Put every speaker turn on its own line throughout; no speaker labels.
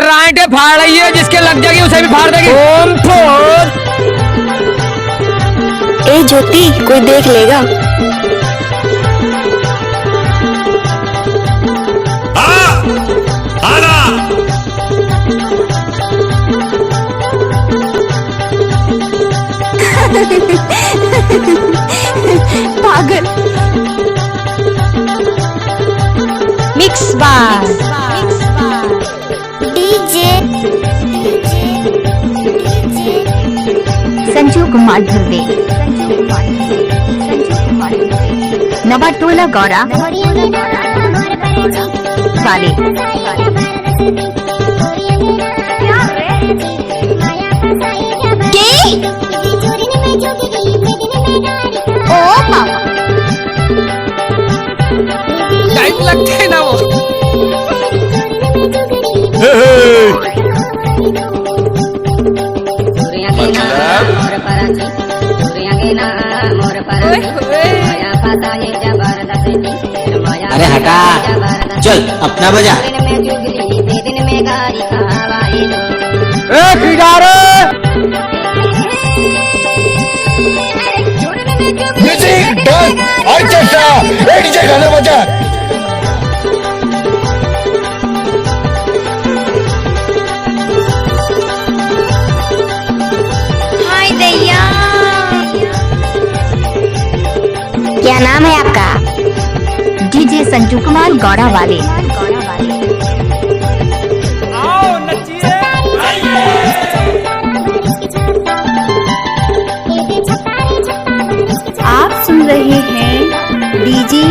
राइटे फाड़ रही है, जिसके लग जाएगी उसे भी फाड़ देगी। ओम फोड़।
ए ज्योति, कोई देख लेगा।
आना।
पागल। मिक्स बार डीजे संजू कुमार धुर्वे, नवाटोला गौरा वाले। ओ पापा
टाइम लगते है ना वो।
अरे हटा, चल अपना बजा।
गाना बजा।
हाय दैया, क्या नाम है आपका? डीजे संजू कुमार गौड़ा वाले।
आओ नचिए।
आप सुन रहे हैं डीजे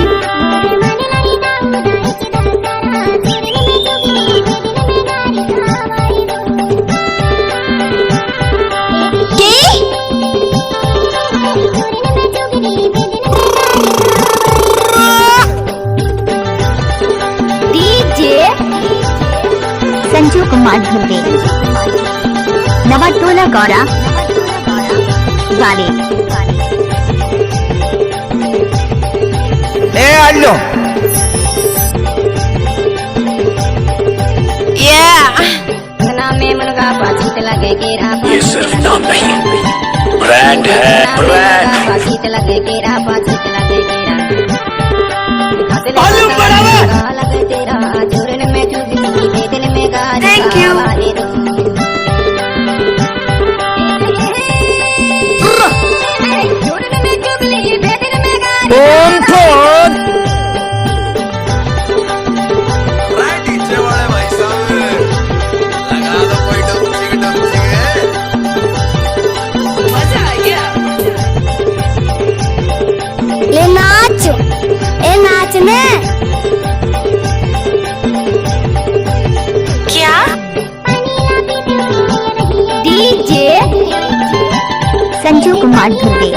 संजू कुमार धुर्वे, नवाटोला गौरा वाले।
ए आलो।
ये सिर्फ नाम नहीं, ब्रांड है, ब्रांड।
Thank you.
ओम फोड़।
ले नाच, ए नाचने। क्या? डीजे संजू कुमार धुर्वे,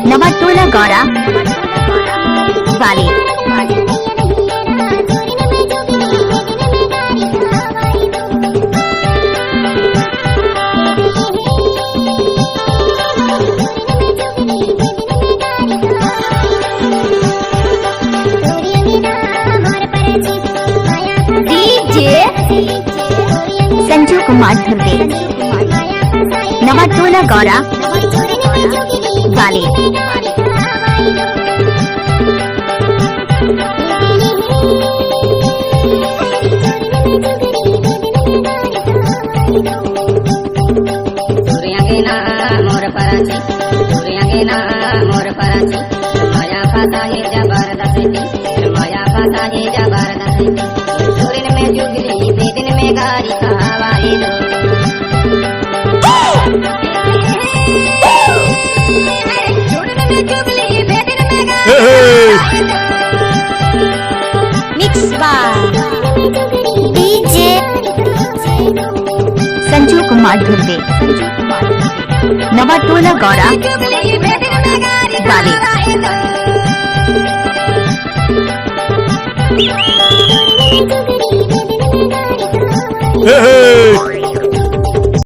नवाटोला गौरा वाले। डीजे संजू कुमार धुर्वे, नवाटोला गौरा वाले। मिक्स बार डीजे संजू कुमार धुर्वे, नवाटोला गौरा वाले।